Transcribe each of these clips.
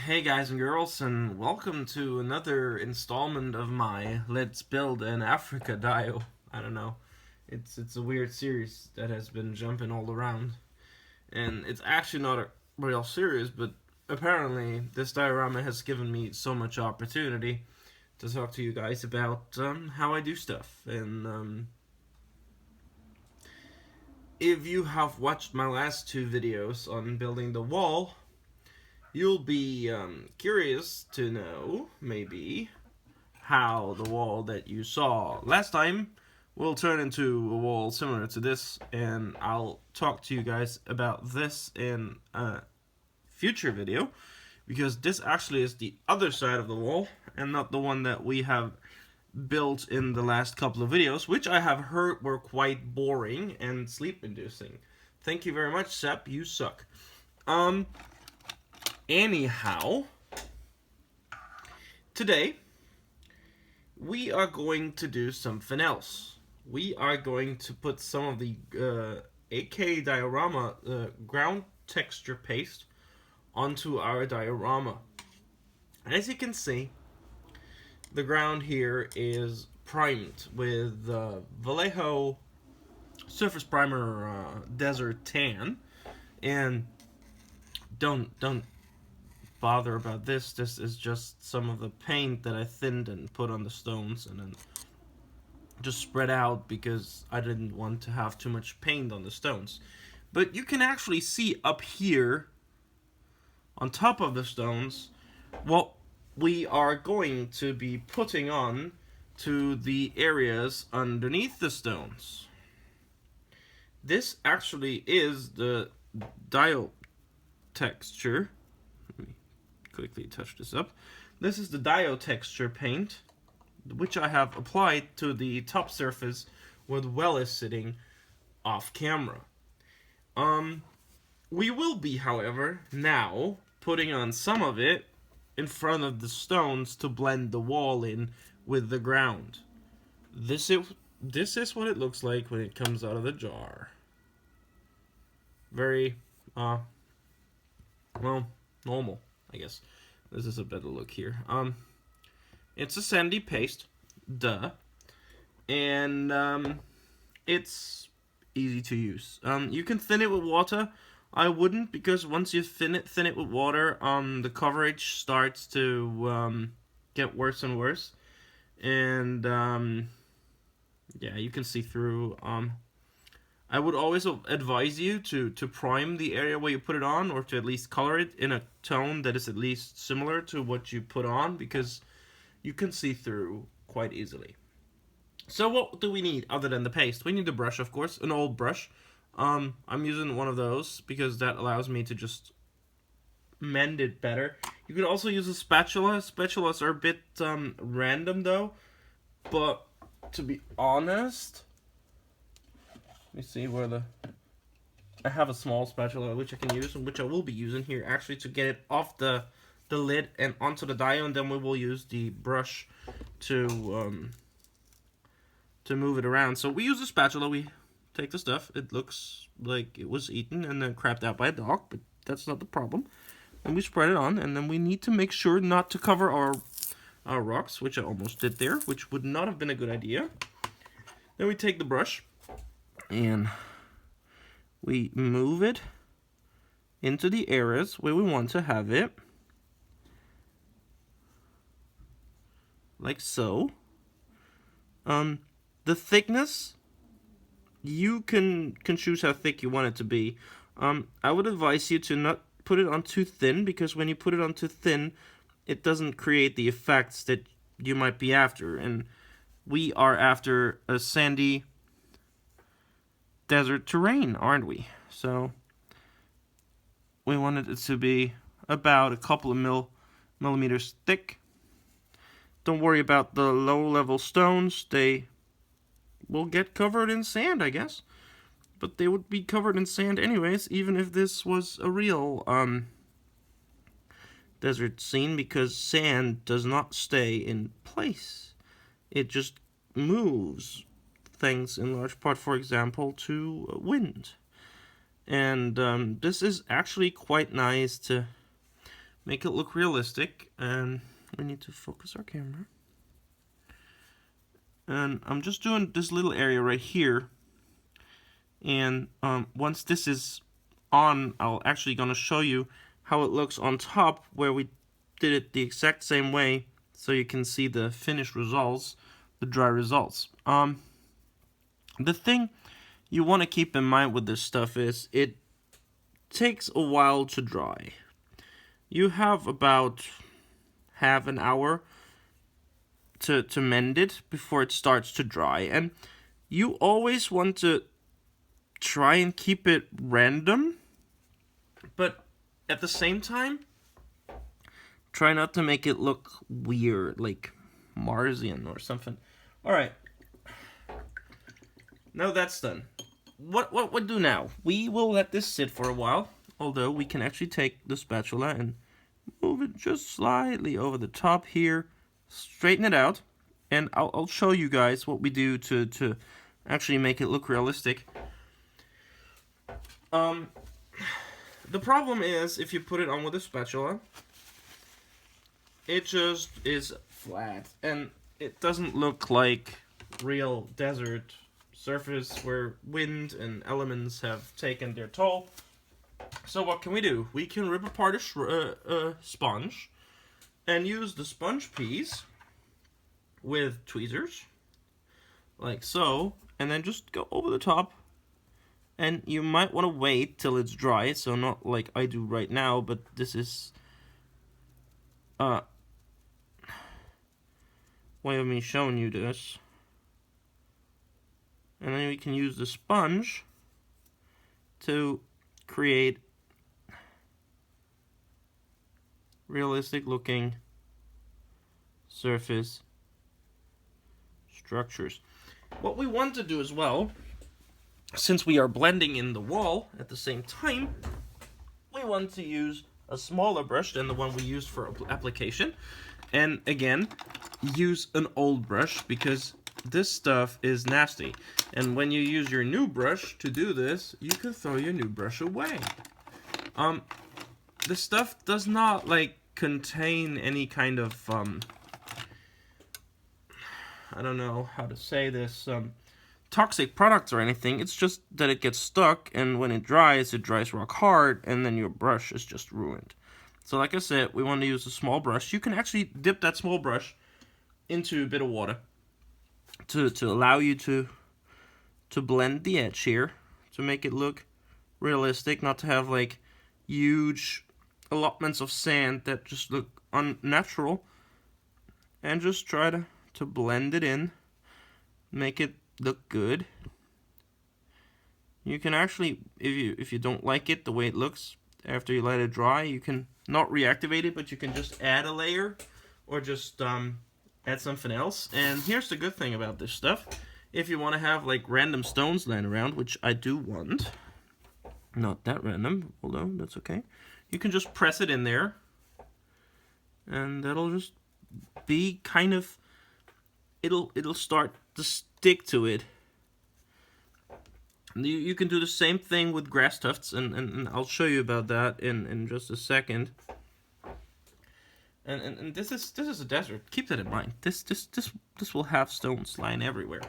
Hey guys and girls, and welcome to another installment of my Let's Build an Africa Dio. I don't know. It's a weird series that has been jumping all around. And it's actually not a real series, but apparently this diorama has given me so much opportunity to talk to you guys about how I do stuff. And if you have watched my last two videos on building the wall, you'll be curious to know, maybe, how the wall that you saw last time will turn into a wall similar to this, and I'll talk to you guys about this in a future video, because this actually is the other side of the wall, and not the one that we have built in the last couple of videos, which I have heard were quite boring and sleep-inducing. Thank you very much, Sep, you suck. Anyhow, today we are going to do something else. We are going to put some of the AK Diorama ground texture paste onto our diorama. And as you can see, the ground here is primed with Vallejo Surface Primer Desert Tan, and don't bother about this. This is just some of the paint that I thinned and put on the stones and then just spread out because I didn't want to have too much paint on the stones. But you can actually see up here on top of the stones what we are going to be putting on to the areas underneath the stones. This actually is the Diode texture. Quickly touch this up. This is the Diode texture paint, which I have applied to the top surface where the well is sitting off camera. We will be, however, now putting on some of it in front of the stones to blend the wall in with the ground. This is what it looks like when it comes out of the jar. Very, well, normal, I guess. This is a better look here. It's a sandy paste, duh, and it's easy to use. You can thin it with water. I wouldn't, because once you thin it with water, the coverage starts to get worse and worse, and yeah, you can see through. I would always advise you to prime the area where you put it on, or to at least color it in a tone that is at least similar to what you put on, because you can see through quite easily. So what do we need other than the paste? We need a brush, of course, an old brush. I'm using one of those because that allows me to just mend it better. You could also use a spatula. Spatulas are a bit random though, but to be honest, let me see where I have a small spatula which I can use, and which I will be using here actually to get it off the lid and onto the dio, and then we will use the brush to move it around. So we use a spatula. We take the stuff. It looks like it was eaten and then crapped out by a dog, but that's not the problem. And we spread it on, and then we need to make sure not to cover our rocks, which I almost did there, which would not have been a good idea. Then we take the brush and we move it into the areas where we want to have it, like so. The thickness, you can choose how thick you want it to be. I would advise you to not put it on too thin, because when you put it on too thin, it doesn't create the effects that you might be after, and we are after a sandy desert terrain, aren't we? So we wanted it to be about a couple of millimeters thick. Don't worry about the low-level stones. They will get covered in sand, I guess. But they would be covered in sand anyways, even if this was a real desert scene, because sand does not stay in place. It just moves, thanks in large part, for example, to wind. And this is actually quite nice to make it look realistic, and we need to focus our camera. And I'm just doing this little area right here, and once this is on, I'll actually gonna show you how it looks on top, where we did it the exact same way, so you can see the finished results, the dry results. The thing you want to keep in mind with this stuff is it takes a while to dry. You have about half an hour to mend it before it starts to dry, and you always want to try and keep it random, but at the same time try not to make it look weird, like Martian or something. Alright, now that's done. What we'll do now, we will let this sit for a while, although we can actually take the spatula and move it just slightly over the top here, straighten it out, and I'll show you guys what we do to actually make it look realistic. The problem is, if you put it on with a spatula, it just is flat, and it doesn't look like real desert surface where wind and elements have taken their toll. So what can we do? We can rip apart a sponge and use the sponge piece with tweezers, like so, and then just go over the top. And you might want to wait till it's dry, so not like I do right now, but this is way of me showing you this. And then we can use the sponge to create realistic looking surface structures. What we want to do as well, since we are blending in the wall at the same time, we want to use a smaller brush than the one we used for application. And again, use an old brush, because this stuff is nasty. And when you use your new brush to do this, you can throw your new brush away. The stuff does not like contain any kind of I don't know how to say this, toxic products or anything. It's just that it gets stuck, and when it dries rock hard, and then your brush is just ruined. So like I said, we want to use a small brush. You can actually dip that small brush into a bit of water to allow you to blend the edge here, to make it look realistic, not to have like huge allotments of sand that just look unnatural, and just try to blend it in, make it look good. You can actually, if you don't like it the way it looks after you let it dry, you can not reactivate it, but you can just add a layer, or just add something else. And here's the good thing about this stuff: if you want to have like random stones laying around, which I do want, not that random, although that's okay, you can just press it in there, and that'll just be kind of, it'll start to stick to it. You can do the same thing with grass tufts, and I'll show you about that in just a second. And this is a desert. Keep that in mind. This will have stones lying everywhere.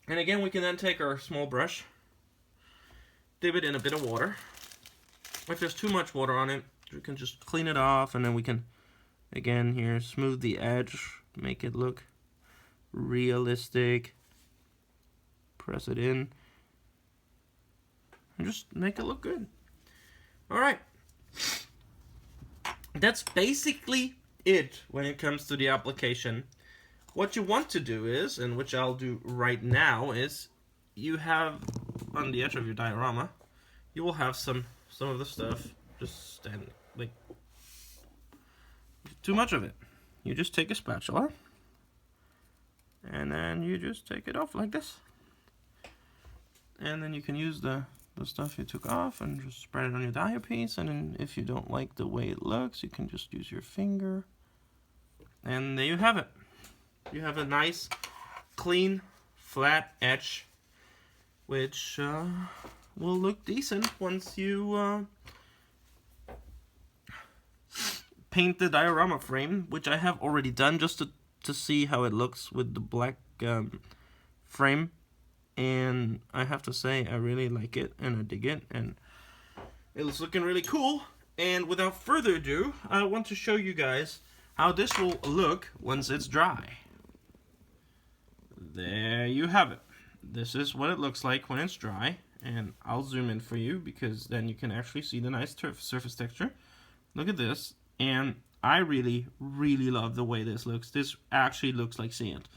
And again, we can then take our small brush, dip it in a bit of water. If there's too much water on it, we can just clean it off, and then we can, again here, smooth the edge, make it look realistic. Press it in, and just make it look good. Alright. That's basically it when it comes to the application. What you want to do is, and which I'll do right now, is you have on the edge of your diorama, you will have some of the stuff just stand like too much of it. You just take a spatula, and then you just take it off like this. And then you can use the stuff you took off and just spread it on your dia piece. And then if you don't like the way it looks, you can just use your finger. And there you have it. You have a nice, clean, flat edge, which will look decent once you paint the diorama frame, which I have already done just to see how it looks with the black frame. And I have to say, I really like it, and I dig it, and it's looking really cool. And without further ado, I want to show you guys how this will look once it's dry. There you have it. This is what it looks like when it's dry, and I'll zoom in for you because then you can actually see the nice surface texture. Look at this, and I really, really love the way this looks. This actually looks like sand.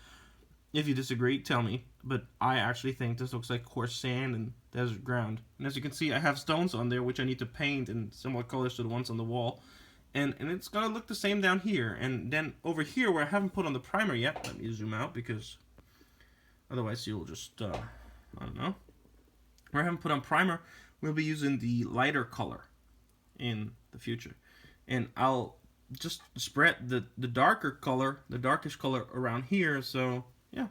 If you disagree, tell me, but I actually think this looks like coarse sand and desert ground. And as you can see, I have stones on there which I need to paint in similar colors to the ones on the wall. And it's gonna look the same down here. And then over here where I haven't put on the primer yet, let me zoom out because otherwise you'll just, I don't know. Where I haven't put on primer, we'll be using the lighter color in the future. And I'll just spread the darker color, the darkish color around here, so yeah.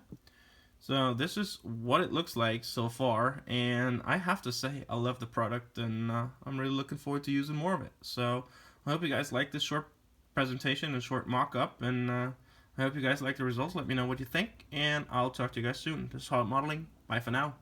So this is what it looks like so far, and I have to say I love the product, and I'm really looking forward to using more of it. So I hope you guys like this short presentation and short mock-up, and I hope you guys like the results. Let me know what you think, and I'll talk to you guys soon. This is Hot Modeling. Bye for now.